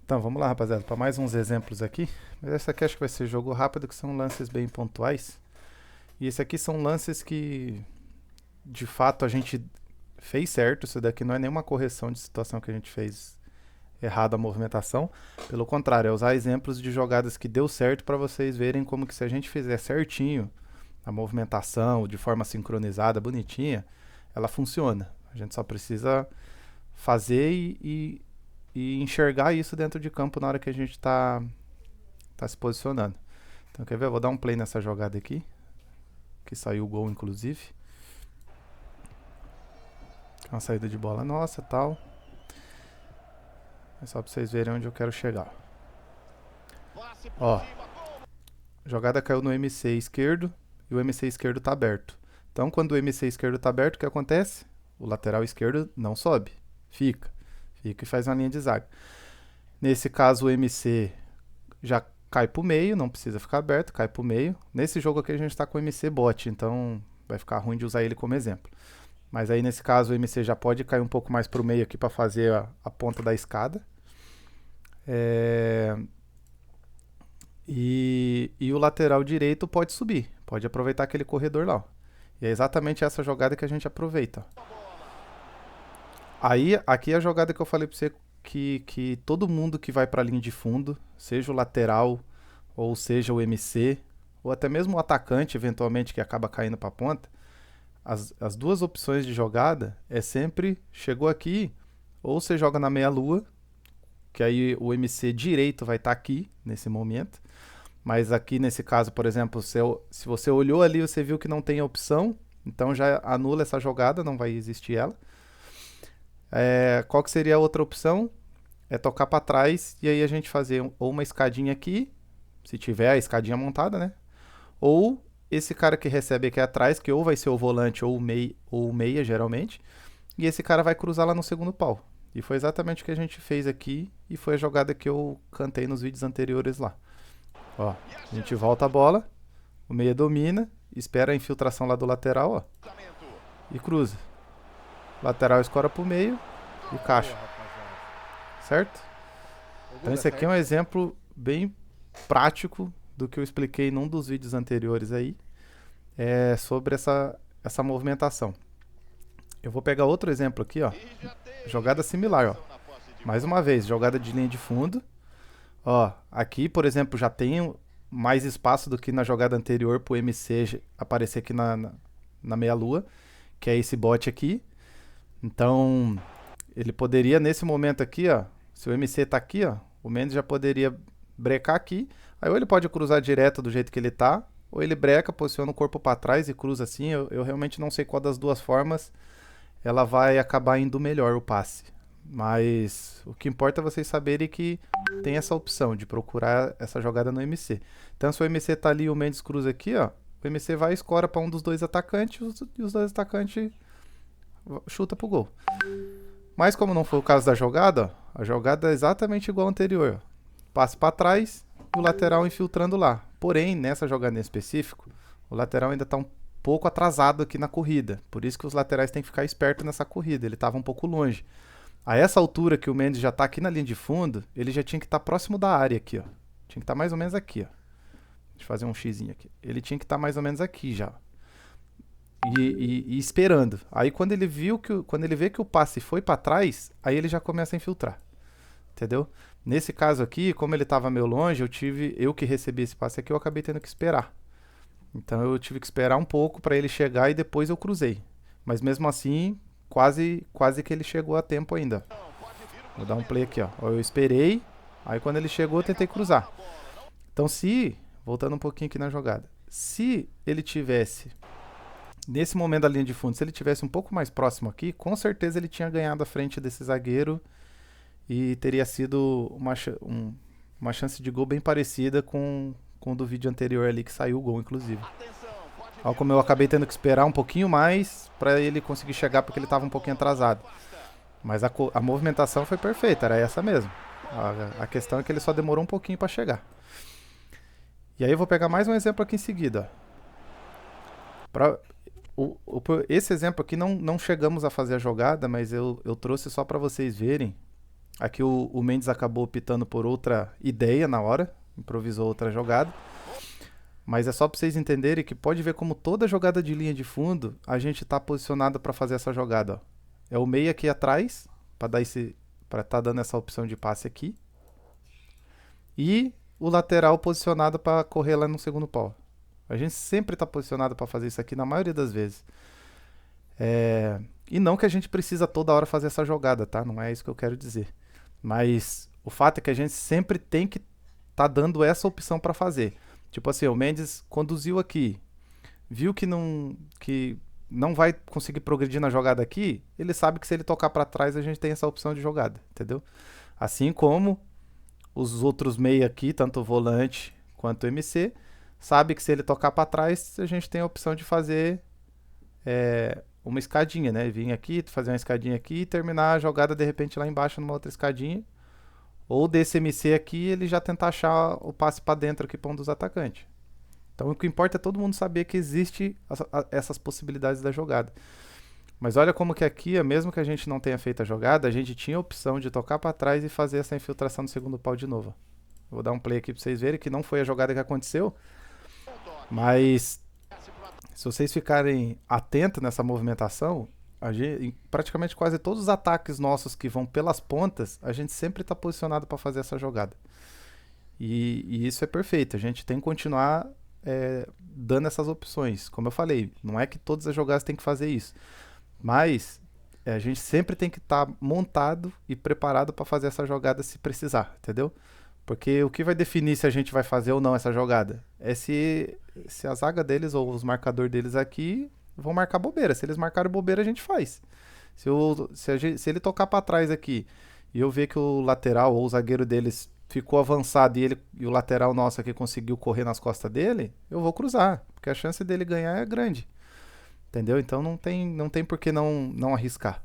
Então, vamos lá, rapaziada, para mais uns exemplos aqui. Mas essa aqui acho que vai ser jogo rápido, que são lances bem pontuais. E esse aqui são lances que, de fato, a gente fez certo. Isso daqui não é nenhuma correção de situação que a gente fez errado a movimentação. Pelo contrário, é usar exemplos de jogadas que deu certo para vocês verem como que se a gente fizer certinho a movimentação, de forma sincronizada, bonitinha, ela funciona. A gente só precisa fazer e enxergar isso dentro de campo na hora que a gente tá se posicionando. Então, quer ver? Eu vou dar um play nessa jogada aqui, que saiu o gol, inclusive. É uma saída de bola nossa, tal. É só pra vocês verem onde eu quero chegar. Ó, a jogada caiu no MC esquerdo e o MC esquerdo tá aberto. Então, quando o MC esquerdo tá aberto, o que acontece? O lateral esquerdo não sobe, fica e faz uma linha de zaga. Nesse caso, o MC já cai pro meio, não precisa ficar aberto, cai pro meio. Nesse jogo aqui a gente tá com o MC bot, então vai ficar ruim de usar ele como exemplo. Mas aí nesse caso o MC já pode cair um pouco mais pro meio aqui para fazer a ponta da escada. E o lateral direito pode subir, pode aproveitar aquele corredor lá. Ó. E é exatamente essa jogada que a gente aproveita. Aí, aqui é a jogada que eu falei pra você que todo mundo que vai pra linha de fundo, seja o lateral, ou seja o MC, ou até mesmo o atacante, eventualmente, que acaba caindo pra ponta, as duas opções de jogada é sempre, chegou aqui, ou você joga na meia-lua, que aí o MC direito vai estar aqui, nesse momento, mas aqui nesse caso, por exemplo, se você olhou ali, você viu que não tem a opção, então já anula essa jogada, não vai existir ela. Qual que seria a outra opção? É tocar para trás e aí a gente fazer ou uma escadinha aqui, se tiver a escadinha montada, né? Ou esse cara que recebe aqui atrás, que ou vai ser o volante ou o meia, geralmente, e esse cara vai cruzar lá no segundo pau. E foi exatamente o que a gente fez aqui e foi a jogada que eu cantei nos vídeos anteriores lá. Ó, a gente volta a bola, o meia domina, espera a infiltração lá do lateral, ó, e cruza. Lateral escora pro meio e caixa. Certo? Então esse aqui é um exemplo bem prático do que eu expliquei num dos vídeos anteriores aí, sobre essa movimentação. Eu vou pegar outro exemplo aqui, ó. Jogada similar, ó. Mais uma vez, jogada de linha de fundo. Ó, aqui, por exemplo, já tem mais espaço do que na jogada anterior pro MC aparecer aqui na meia-lua, que é esse bot aqui. Então, ele poderia, nesse momento aqui, ó, se o MC tá aqui, ó, o Mendes já poderia brecar aqui. Aí ou ele pode cruzar direto do jeito que ele tá, ou ele breca, posiciona o corpo para trás e cruza assim. Eu realmente não sei qual das duas formas ela vai acabar indo melhor o passe. Mas o que importa é vocês saberem que tem essa opção de procurar essa jogada no MC. Então, se o MC tá ali e o Mendes cruza aqui, ó, o MC vai e escora para um dos dois atacantes e os dois atacantes chuta pro gol. Mas como não foi o caso da jogada, ó, a jogada é exatamente igual ao anterior. Ó. Passe para trás e o lateral infiltrando lá. Porém, nessa jogada em específico, o lateral ainda está um pouco atrasado aqui na corrida. Por isso que os laterais têm que ficar espertos nessa corrida. Ele estava um pouco longe. A essa altura que o Mendes já está aqui na linha de fundo, ele já tinha que estar próximo da área aqui. Ó. Tinha que estar mais ou menos aqui. Ó. Deixa eu fazer um xizinho aqui. Ele tinha que estar mais ou menos aqui já. E esperando. Aí quando ele vê que o passe foi para trás, aí ele já começa a infiltrar. Entendeu? Nesse caso aqui, como ele estava meio longe, eu que recebi esse passe aqui, eu acabei tendo que esperar. Então eu tive que esperar um pouco para ele chegar e depois eu cruzei. Mas mesmo assim, quase que ele chegou a tempo ainda. Vou dar um play aqui, ó. Eu esperei, aí quando ele chegou eu tentei cruzar. Então voltando um pouquinho aqui na jogada, se ele tivesse nesse momento da linha de fundo, se ele tivesse um pouco mais próximo aqui, com certeza ele tinha ganhado a frente desse zagueiro e teria sido uma chance de gol bem parecida com o do vídeo anterior ali que saiu o gol, inclusive. Olha como eu acabei tendo que esperar um pouquinho mais para ele conseguir chegar porque ele estava um pouquinho atrasado. Mas a movimentação foi perfeita, era essa mesmo. A questão é que ele só demorou um pouquinho para chegar. E aí eu vou pegar mais um exemplo aqui em seguida. Esse exemplo aqui não chegamos a fazer a jogada, mas eu trouxe só para vocês verem Aqui o Mendes acabou optando por outra ideia na hora, improvisou outra jogada. Mas é só para vocês entenderem que pode ver como toda jogada de linha de fundo a gente está posicionado para fazer essa jogada. Ó. É o meio aqui atrás, para estar dando essa opção de passe aqui. E o lateral posicionado para correr lá no segundo pau. A gente sempre está posicionado para fazer isso aqui na maioria das vezes. E não que a gente precisa toda hora fazer essa jogada, tá? Não é isso que eu quero dizer. Mas o fato é que a gente sempre tem que estar dando essa opção para fazer. Tipo assim, o Mendes conduziu aqui, viu que não vai conseguir progredir na jogada aqui, ele sabe que se ele tocar para trás a gente tem essa opção de jogada, entendeu? Assim como os outros meia aqui, tanto o volante quanto o MC, sabe que se ele tocar para trás a gente tem a opção de fazer uma escadinha, né? Vir aqui, fazer uma escadinha aqui e terminar a jogada de repente lá embaixo numa outra escadinha. Ou desse MC aqui, ele já tentar achar o passe para dentro aqui para um dos atacantes. Então o que importa é todo mundo saber que existe essas possibilidades da jogada. Mas olha como que aqui, mesmo que a gente não tenha feito a jogada, a gente tinha a opção de tocar para trás e fazer essa infiltração no segundo pau de novo. Vou dar um play aqui para vocês verem que não foi a jogada que aconteceu. Mas se vocês ficarem atentos nessa movimentação, praticamente quase todos os ataques nossos que vão pelas pontas, a gente sempre está posicionado para fazer essa jogada. E isso é perfeito. A gente tem que continuar dando essas opções. Como eu falei, não é que todas as jogadas tem que fazer isso, mas a gente sempre tem que estar montado e preparado para fazer essa jogada se precisar, entendeu? Porque o que vai definir se a gente vai fazer ou não essa jogada é se a zaga deles ou os marcadores deles aqui vão marcar bobeira. Se eles marcarem bobeira, a gente faz. Se ele tocar para trás aqui e eu ver que o lateral ou o zagueiro deles ficou avançado e o lateral nosso aqui conseguiu correr nas costas dele, eu vou cruzar, porque a chance dele ganhar é grande. Entendeu? Então não tem por que não arriscar.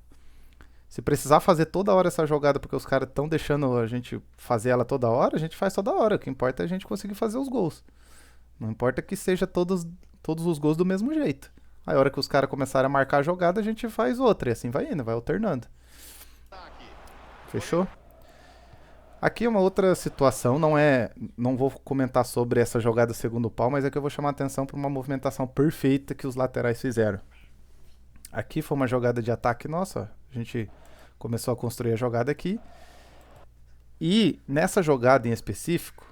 Se precisar fazer toda hora essa jogada porque os caras estão deixando a gente fazer ela toda hora, a gente faz toda hora. O que importa é a gente conseguir fazer os gols. Não importa que seja todos os gols do mesmo jeito. Aí a hora que os caras começarem a marcar a jogada, a gente faz outra. E assim vai indo, vai alternando. Fechou? Aqui é uma outra situação, não vou comentar sobre essa jogada segundo pau, mas é que eu vou chamar a atenção para uma movimentação perfeita que os laterais fizeram. Aqui foi uma jogada de ataque nossa, a gente começou a construir a jogada aqui. E nessa jogada em específico,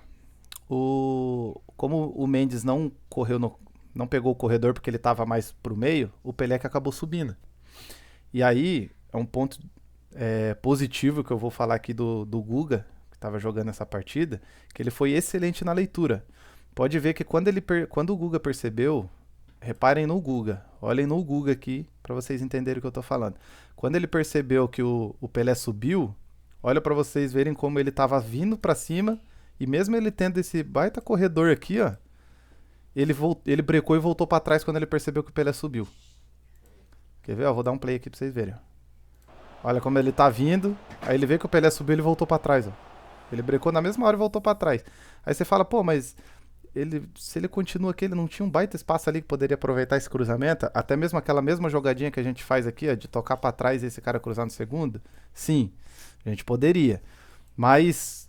como o Mendes não pegou o corredor porque ele estava mais pro meio, o Peleca acabou subindo. E aí é um ponto positivo que eu vou falar aqui do Guga, que estava jogando essa partida, que ele foi excelente na leitura. Pode ver que quando o Guga percebeu, reparem no Guga, olhem no Guga aqui para vocês entenderem o que eu estou falando. Quando ele percebeu que o Pelé subiu, olha para vocês verem como ele estava vindo para cima e mesmo ele tendo esse baita corredor aqui, ó, ele brecou e voltou para trás quando ele percebeu que o Pelé subiu. Quer ver? Ó, vou dar um play aqui para vocês verem. Olha como ele tá vindo, aí ele vê que o Pelé subiu e ele voltou para trás. Ó. Ele brecou na mesma hora e voltou para trás. Aí você fala, pô, mas se ele continua aqui, ele não tinha um baita espaço ali que poderia aproveitar esse cruzamento? Até mesmo aquela mesma jogadinha que a gente faz aqui, ó, de tocar para trás e esse cara cruzar no segundo? Sim, a gente poderia. Mas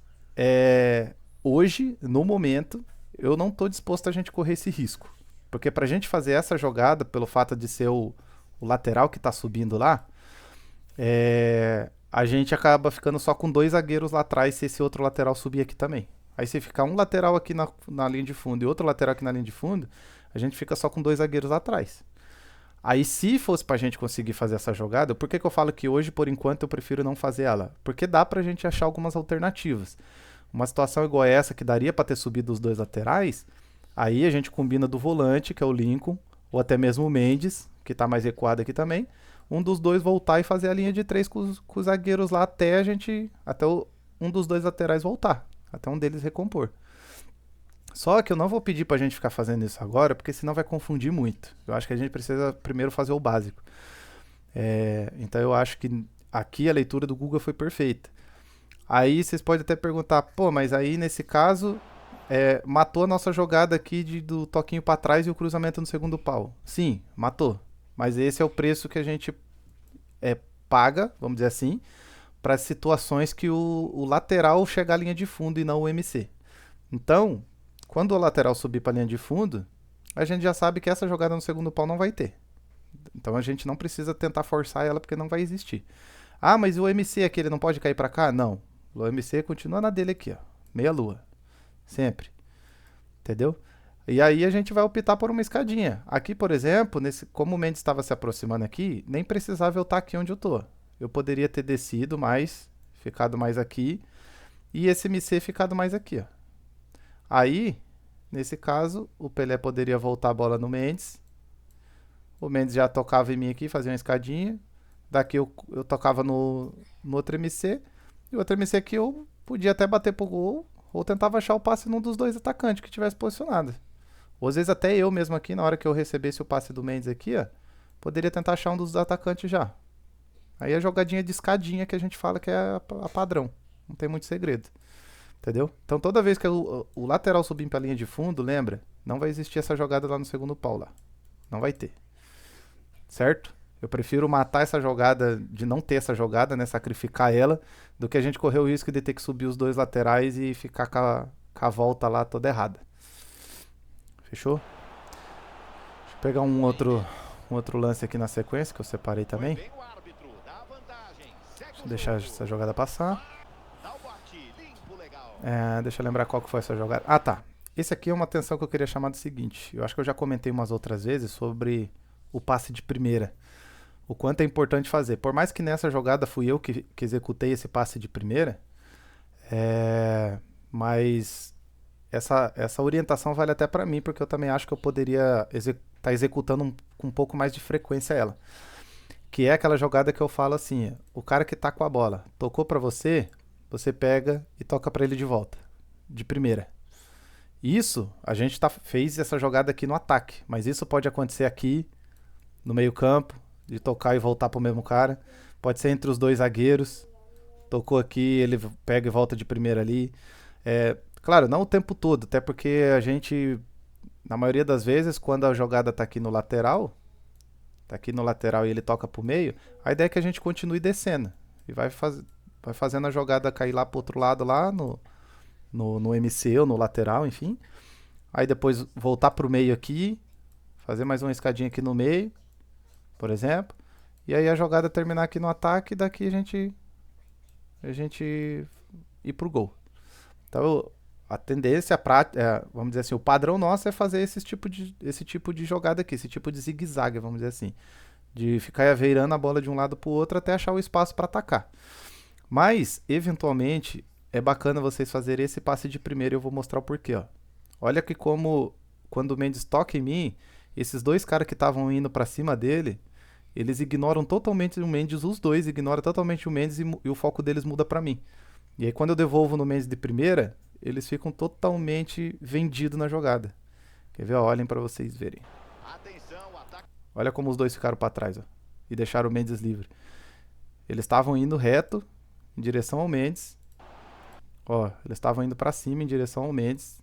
hoje, no momento, eu não tô disposto a gente correr esse risco. Porque pra gente fazer essa jogada, pelo fato de ser o lateral que tá subindo lá, a gente acaba ficando só com 2 zagueiros lá atrás se esse outro lateral subir aqui também. Aí se ficar um lateral aqui na linha de fundo e outro lateral aqui na linha de fundo, a gente fica só com 2 zagueiros lá atrás. Aí se fosse pra gente conseguir fazer essa jogada, por que eu falo que hoje, por enquanto, eu prefiro não fazer ela? Porque dá pra gente achar algumas alternativas. Uma situação igual essa, que daria pra ter subido os 2 laterais, aí a gente combina do volante, que é o Lincoln, ou até mesmo o Mendes, que tá mais recuado aqui também, um dos dois voltar e fazer a linha de 3 com os zagueiros lá até um dos 2 laterais voltar, até um deles recompor. Só que eu não vou pedir pra gente ficar fazendo isso agora, porque senão vai confundir muito. Eu acho que a gente precisa primeiro fazer o básico. Então eu acho que aqui a leitura do Google foi perfeita. Aí vocês podem até perguntar, pô, mas aí nesse caso matou a nossa jogada aqui do toquinho pra trás e o cruzamento no segundo pau. Sim, matou. Mas esse é o preço que a gente paga, vamos dizer assim, para situações que o lateral chega à linha de fundo e não o MC. Então, quando o lateral subir para a linha de fundo, a gente já sabe que essa jogada no segundo pau não vai ter. Então a gente não precisa tentar forçar ela porque não vai existir. Ah, mas o MC aqui ele não pode cair para cá? Não. O MC continua na dele aqui, ó. Meia lua. Sempre. Entendeu? E aí a gente vai optar por uma escadinha. Aqui, por exemplo, como o Mendes estava se aproximando aqui, nem precisava eu estar aqui onde eu tô. Eu poderia ter descido mais, ficado mais aqui, e esse MC ficado mais aqui, ó. Aí, nesse caso, o Pelé poderia voltar a bola no Mendes. O Mendes já tocava em mim aqui, fazia uma escadinha. Daqui eu tocava no outro MC. E o outro MC aqui eu podia até bater pro gol, ou tentava achar o passe num dos dois atacantes que tivesse posicionado. Ou às vezes até eu mesmo aqui, na hora que eu recebesse o passe do Mendes aqui, ó, poderia tentar achar um dos atacantes já. Aí a jogadinha de escadinha que a gente fala que é a padrão. Não tem muito segredo. Entendeu? Então toda vez que o lateral subir pra linha de fundo, lembra? Não vai existir essa jogada lá no segundo pau lá. Não vai ter. Certo? Eu prefiro matar essa jogada, de não ter essa jogada, né? Sacrificar ela, do que a gente correr o risco de ter que subir os dois laterais e ficar com a volta lá toda errada. Fechou? Deixa eu pegar um outro lance aqui na sequência que eu separei também. Deixa eu deixar essa jogada passar. Deixa eu lembrar qual que foi essa jogada. Ah, tá. Esse aqui é uma atenção que eu queria chamar do seguinte. Eu acho que eu já comentei umas outras vezes sobre o passe de primeira. O quanto é importante fazer. Por mais que nessa jogada fui eu que executei esse passe de primeira, mas essa orientação vale até pra mim, porque eu também acho que eu poderia estar executando com um pouco mais de frequência ela. Que é aquela jogada que eu falo assim, o cara que tá com a bola, tocou pra você, você pega e toca pra ele de volta, de primeira. Isso, a gente fez essa jogada aqui no ataque, mas isso pode acontecer aqui, no meio campo, de tocar e voltar pro mesmo cara. Pode ser entre os dois zagueiros, tocou aqui, ele pega e volta de primeira ali. Claro, não o tempo todo, até porque a gente, na maioria das vezes, quando a jogada tá aqui no lateral e ele toca pro meio, a ideia é que a gente continue descendo e vai fazendo a jogada cair lá pro outro lado, lá no MC ou no lateral, enfim. Aí depois voltar pro meio aqui, fazer mais uma escadinha aqui no meio, por exemplo. E aí a jogada terminar aqui no ataque e daqui a gente ir pro gol. Então a tendência, vamos dizer assim, o padrão nosso é fazer esse tipo de jogada aqui, esse tipo de zigue-zague, vamos dizer assim. De ficar aveirando a bola de um lado pro outro até achar o espaço para atacar. Mas, eventualmente, é bacana vocês fazerem esse passe de primeiro e eu vou mostrar o porquê, ó. Olha que como, quando o Mendes toca em mim, esses dois caras que estavam indo para cima dele, eles ignoram totalmente o Mendes, os dois ignoram totalmente o Mendes e o foco deles muda para mim. E aí quando eu devolvo no Mendes de primeira, eles ficam totalmente vendidos na jogada. Quer ver? Ó, olhem para vocês verem. Olha como os dois ficaram para trás, ó, e deixaram o Mendes livre. Eles estavam indo reto em direção ao Mendes. Ó, eles estavam indo para cima em direção ao Mendes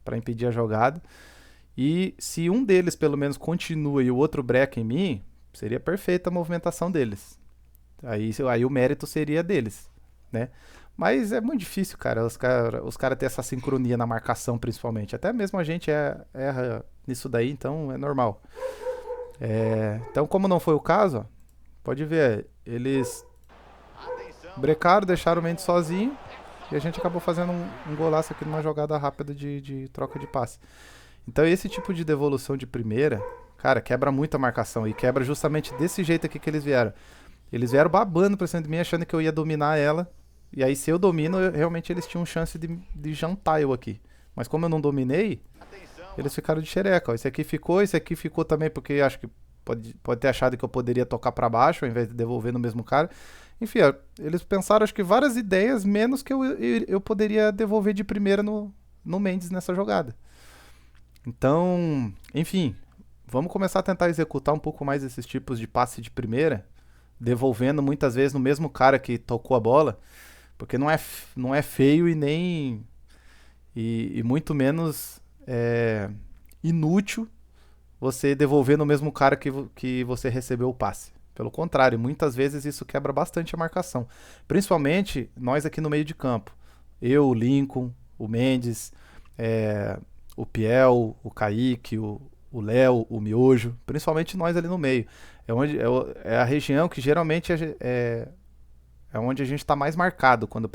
para impedir a jogada. E se um deles pelo menos continua e o outro breca em mim, seria perfeita a movimentação deles. Aí o mérito seria deles, né? Mas é muito difícil, cara, os cara ter essa sincronia na marcação, principalmente. Até mesmo a gente erra nisso daí, então é normal. Então, como não foi o caso, ó, pode ver, eles brecaram, deixaram o Mendes sozinho e a gente acabou fazendo um golaço aqui numa jogada rápida de troca de passe. Então, esse tipo de devolução de primeira, cara, quebra muito a marcação e quebra justamente desse jeito aqui que eles vieram. Eles vieram babando pra cima de mim, achando que eu ia dominar ela. E aí, se eu domino, realmente eles tinham chance de jantar eu aqui. Mas como eu não dominei, eles ficaram de xereca. Ó. Esse aqui ficou também porque acho que pode ter achado que eu poderia tocar pra baixo ao invés de devolver no mesmo cara. Enfim, ó, eles pensaram acho que várias ideias, menos que eu poderia devolver de primeira no Mendes nessa jogada. Então, enfim, vamos começar a tentar executar um pouco mais esses tipos de passe de primeira, devolvendo muitas vezes no mesmo cara que tocou a bola, porque não é feio e nem e muito menos inútil você devolver no mesmo cara que você recebeu o passe. Pelo contrário, muitas vezes isso quebra bastante a marcação. Principalmente nós aqui no meio de campo. Eu, o Lincoln, o Mendes, o Piel, o Kaique, o Léo, o Miojo. Principalmente nós ali no meio. É a região que geralmente é onde a gente está mais marcado quando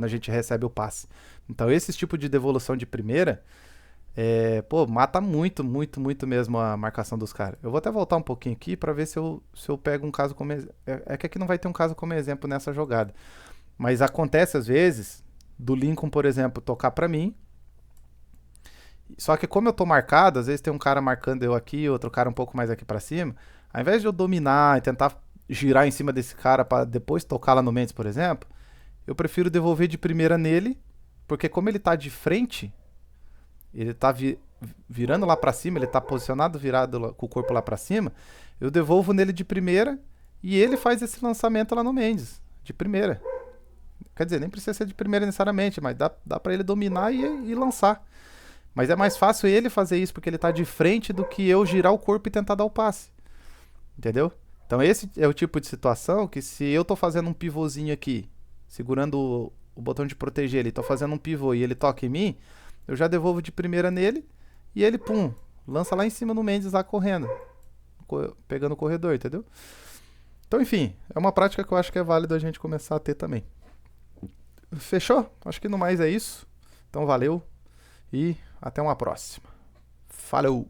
a gente recebe o passe. Então esse tipo de devolução de primeira, mata muito, muito, muito mesmo a marcação dos caras. Eu vou até voltar um pouquinho aqui para ver se eu pego um caso como que aqui não vai ter um caso como exemplo nessa jogada. Mas acontece às vezes do Lincoln, por exemplo, tocar para mim. Só que como eu tô marcado, às vezes tem um cara marcando eu aqui, outro cara um pouco mais aqui para cima. Ao invés de eu dominar e tentar girar em cima desse cara para depois tocar lá no Mendes, por exemplo, eu prefiro devolver de primeira nele, porque como ele tá de frente, ele tá virando lá pra cima, ele tá posicionado virado com o corpo lá pra cima, eu devolvo nele de primeira e ele faz esse lançamento lá no Mendes, de primeira. Quer dizer, nem precisa ser de primeira necessariamente, mas dá pra ele dominar e lançar. Mas é mais fácil ele fazer isso porque ele tá de frente do que eu girar o corpo e tentar dar o passe. Entendeu? Então esse é o tipo de situação que se eu tô fazendo um pivôzinho aqui, segurando o botão de proteger ele, tô fazendo um pivô e ele toca em mim, eu já devolvo de primeira nele e ele, pum, lança lá em cima no Mendes lá correndo, pegando o corredor, entendeu? Então, enfim, é uma prática que eu acho que é válido a gente começar a ter também. Fechou? Acho que no mais é isso. Então, valeu e até uma próxima. Falou!